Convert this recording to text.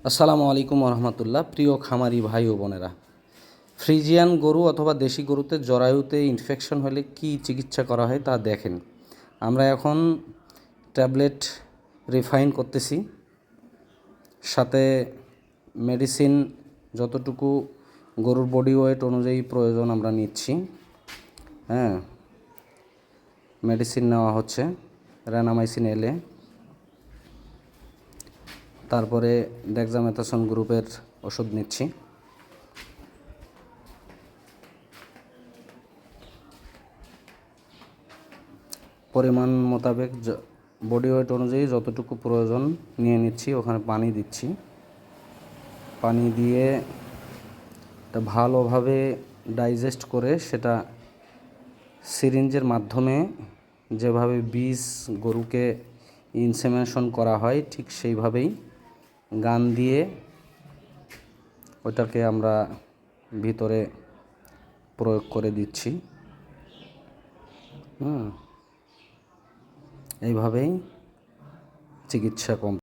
আসসালামু আলাইকুম রহমতুল্লাহ। প্রিয় খামারি ভাই ও বোনেরা, ফ্রিজিয়ান গরু অথবা দেশি গরুতে জরায়ুতে ইনফেকশন হলে কি চিকিৎসা করা হয় তা দেখেন। আমরা এখন ট্যাবলেট রিফাইন করতেছি, সাথে মেডিসিন যতটুকু গরুর বডি ওয়েট অনুযায়ী প্রয়োজন আমরা নিচ্ছি। মেডিসিন নেওয়া হচ্ছে র্যানামাইসিন এলে, তারপরে ডেক্সামেথাসন গ্রুপের ওষুধ নিচ্ছি। পরিমাণ মোতাবেক বডি ওয়েট অনুযায়ী যতটুকু প্রয়োজন নিয়ে নিচ্ছি। ওখানে পানি দিচ্ছি, পানি দিয়ে এটা ভালোভাবে ডাইজেস্ট করে সেটা সিরিঞ্জের মাধ্যমে যেভাবে বীজ গরুকে ইনসেমিনেশন করা হয় ঠিক সেইভাবেই গান দিয়ে ওটাকে আমরা ভিতরে প্রয়োগ করে দিচ্ছি। এইভাবেই চিকিৎসা